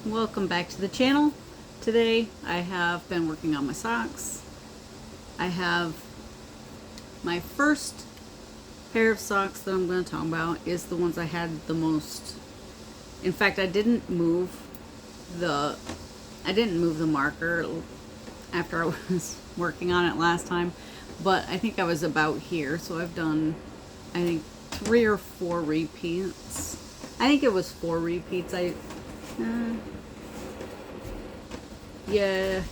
Welcome back to the channel. Today I have been working on my socks. I have my first pair of socks that I'm going to talk about is the ones I had the most. In fact, I didn't move the marker after I was working on it last time, but I think I was about here, so I've done, I think, 3 or 4 repeats. I think it was 4 repeats.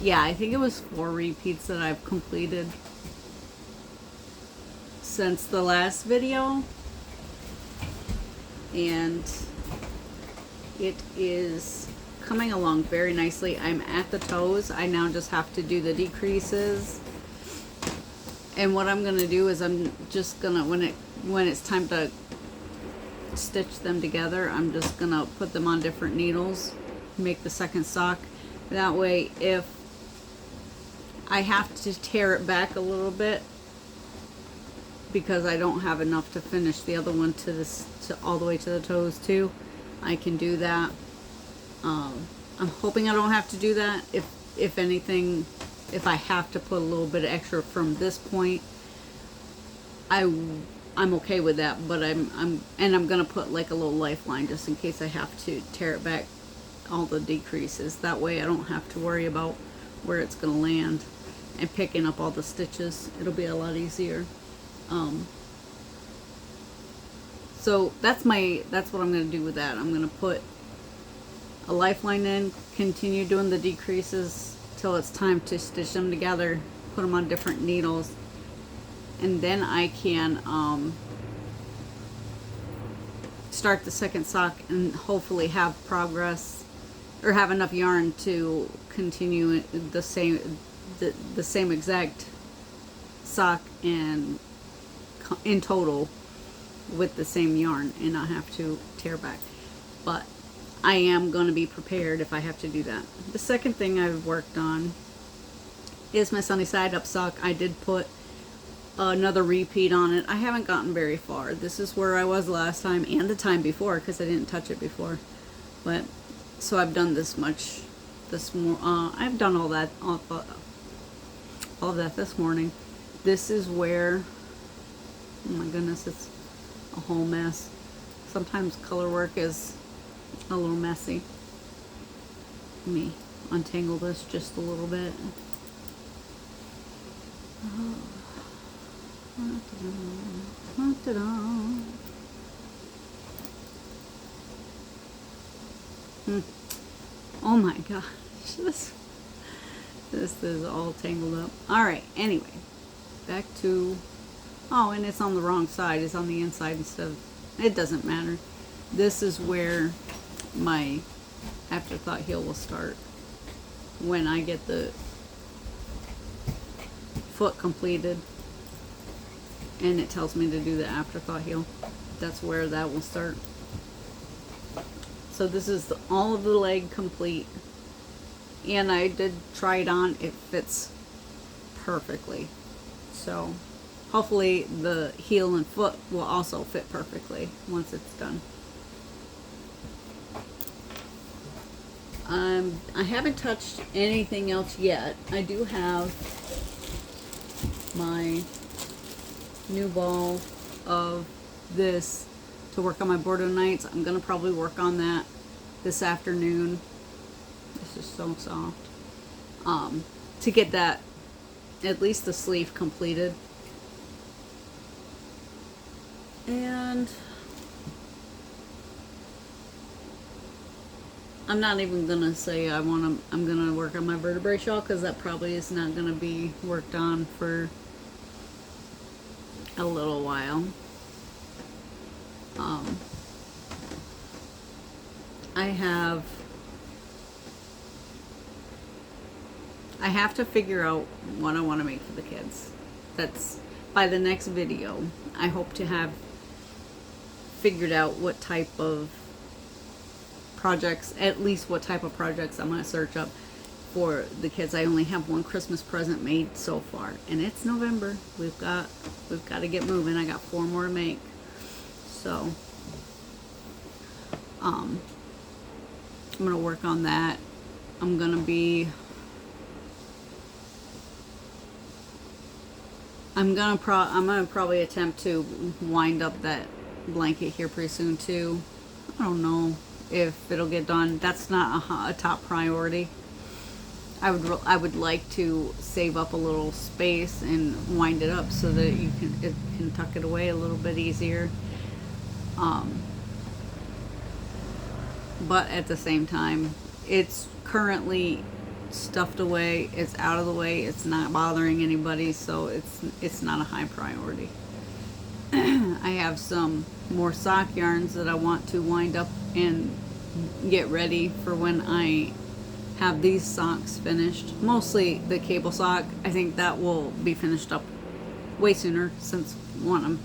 Yeah, I think it was 4 repeats that I've completed since the last video, and it is coming along very nicely. I'm at the toes. I now just have to do the decreases, and what I'm gonna do is I'm just gonna, when it's time to stitch them together, I'm just gonna put them on different needles, make the second sock. That way, if I have to tear it back a little bit because I don't have enough to finish the other one to all the way to the toes too, I can do that. I'm hoping I don't have to do that. If anything, if I have to put a little bit extra from this point, I'm okay with that. But I'm gonna put like a little lifeline just in case I have to tear it back all the decreases. That way I don't have to worry about where it's gonna land and picking up all the stitches. It'll be a lot easier. So that's what I'm gonna do with that. I'm gonna put a lifeline in, continue doing the decreases till it's time to stitch them together, put them on different needles, and then I can start the second sock and hopefully have progress or have enough yarn to continue the same exact sock and in total with the same yarn and not have to tear back. But I am going to be prepared if I have to do that. The second thing I've worked on is my sunny side up sock. I did put another repeat on it. I haven't gotten very far. This is where I was last time and the time before because I didn't touch it before. But so I've done this much I've done all of that this morning. This is where, oh my goodness, it's a whole mess. Sometimes color work is a little messy. Let me untangle this just a little bit. Oh my gosh, this is all tangled up. Alright, anyway, back to, oh, and it's on the wrong side. It's on the inside instead of, it doesn't matter. This is where my afterthought heel will start. When I get the foot completed and it tells me to do the afterthought heel, that's where that will start. So this is all of the leg complete, and I did try it on. It fits perfectly. So hopefully the heel and foot will also fit perfectly once it's done. I haven't touched anything else yet. I do have my new ball of this to work on my Bordeaux Nights. I'm gonna probably work on that this afternoon. This is so soft. To get that, at least the sleeve completed. And I'm not even gonna say I'm gonna work on my vertebrae shawl because that probably is not gonna be worked on for a little while. I have to figure out what I want to make for the kids. That's by the next video. I hope to have figured out what type of projects, at least what type of projects I'm going to search up for the kids. I only have one Christmas present made so far, and it's November. We've got to get moving. I got 4 more to make. So I'm gonna work on that. I'm gonna probably attempt to wind up that blanket here pretty soon too. I don't know if it'll get done. That's not a top priority. I would like to save up a little space and wind it up so that it can tuck it away a little bit easier. But at the same time, it's currently stuffed away. It's out of the way. It's not bothering anybody, so it's not a high priority. I have some more sock yarns that I want to wind up and get ready for when I have these socks finished. Mostly the cable sock. I think that will be finished up way sooner, since one, I'm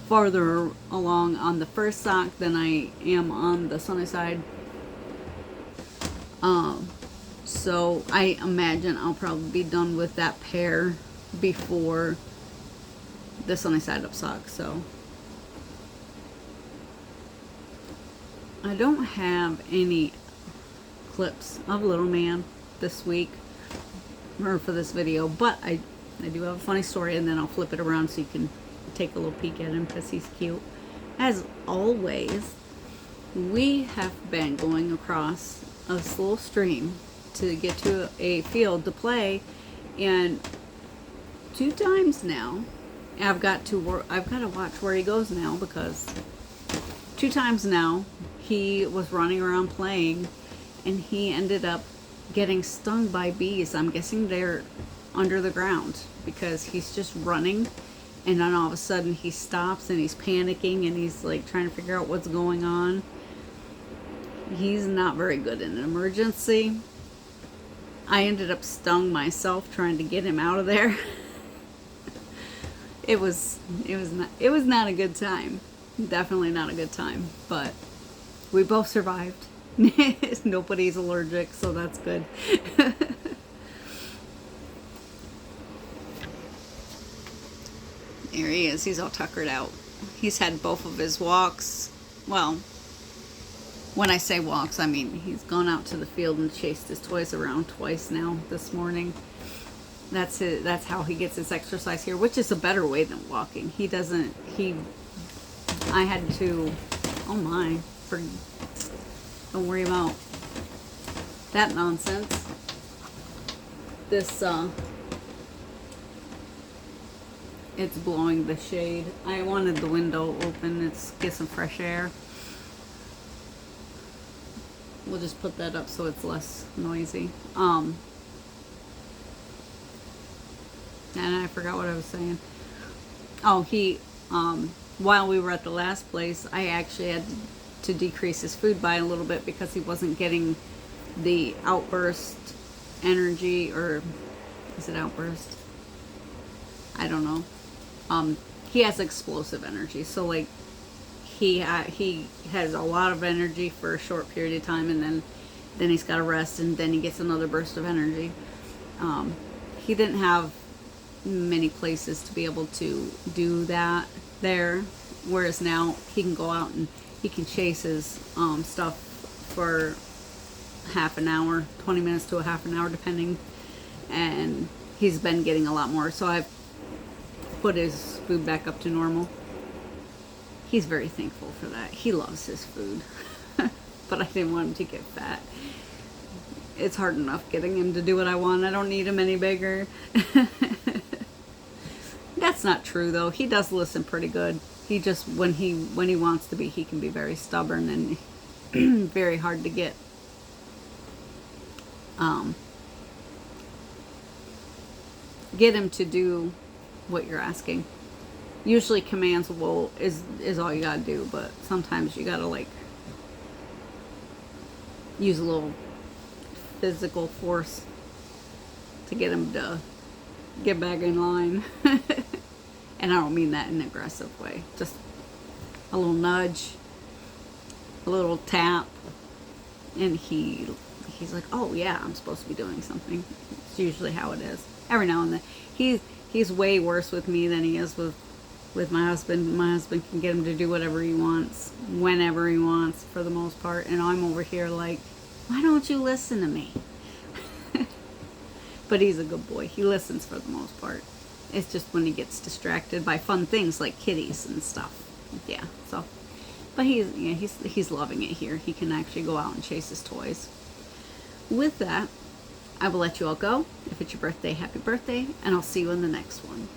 farther along on the first sock than I am on the sunny side. So I imagine I'll probably be done with that pair before the sunny side up sock. So I don't have any clips of Little Man this week or for this video, but I do have a funny story, and then I'll flip it around so you can take a little peek at him because he's cute. As always, we have been going across a little stream to get to a field to play, and 2 times now I've got to watch where he goes now, because 2 times now he was running around playing and he ended up getting stung by bees. I'm guessing they're under the ground, because he's just running and then all of a sudden he stops and he's panicking and he's like trying to figure out what's going on. He's not very good in an emergency. I ended up stung myself trying to get him out of there. It was not a good time. Definitely not a good time, but we both survived. Nobody's allergic, so that's good. There he is. He's all tuckered out. He's had both of his walks. Well, when I say walks, I mean he's gone out to the field and chased his toys around twice now this morning. That's it. That's how he gets his exercise here, which is a better way than walking. I had to, oh my, don't worry about that nonsense. This, it's blowing the shade. I wanted the window open. Get some fresh air. We'll just put that up so it's less noisy. And I forgot what I was saying. Oh, while we were at the last place, I actually had to decrease his food by a little bit because he wasn't getting the outburst energy, or is it outburst? I don't know. He has explosive energy, so like he has a lot of energy for a short period of time, and then he's got to rest, and then he gets another burst of energy. He didn't have many places to be able to do that there, whereas now he can go out and he can chase his stuff for half an hour, 20 minutes to a half an hour depending, and he's been getting a lot more, so I've put his food back up to normal. He's very thankful for that. He loves his food. But I didn't want him to get fat. It's hard enough getting him to do what I want. I don't need him any bigger. That's not true though. He does listen pretty good. He just, when he wants to be, he can be very stubborn and very hard to get him to do what you're asking. Usually commands is all you gotta do, but sometimes you gotta like use a little physical force to get him to get back in line. And I don't mean that in an aggressive way. Just a little nudge, a little tap, and he's like, oh yeah, I'm supposed to be doing something. It's usually how it is. Every now and then. He's way worse with me than he is with my husband. My husband can get him to do whatever he wants, whenever he wants, for the most part. And I'm over here like, Why don't you listen to me? But he's a good boy. He listens for the most part. It's just when he gets distracted by fun things like kitties and stuff. Yeah, so. But he's loving it here. He can actually go out and chase his toys. With that, I will let you all go. If it's your birthday, happy birthday, and I'll see you in the next one.